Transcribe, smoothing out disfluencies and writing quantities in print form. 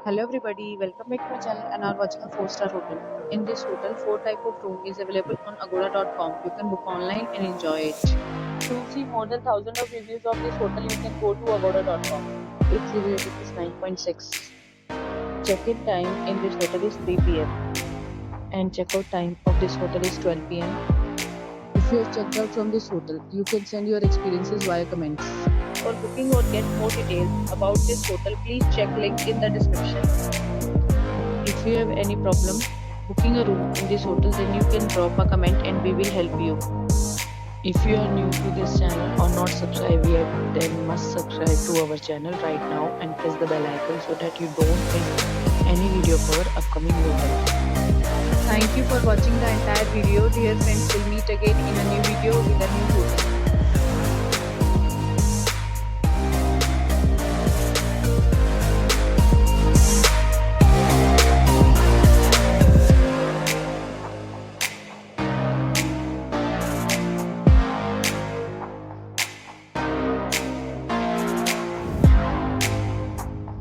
Hello everybody, welcome back to my channel and are watching a 4-star hotel. In this hotel, 4 type of room is available on agoda.com. You can book online and enjoy it. To see more than thousands of reviews of this hotel, you can go to agoda.com. Its review rating is 9.6. Check-in time in this hotel is 3 p.m. and check-out time of this hotel is 12 p.m. If you have checked out from this hotel, you can send your experiences via comments. For booking or get more details about this hotel, please check link in the description. If you have any problem booking a room in this hotel, then you can drop a comment and we will help you. If you are new to this channel or not subscribed yet, then must subscribe to our channel right now and press the bell icon so that you don't miss any video of our upcoming hotel. Thank you for watching the entire video. Dear friends, we'll meet again in a new video with a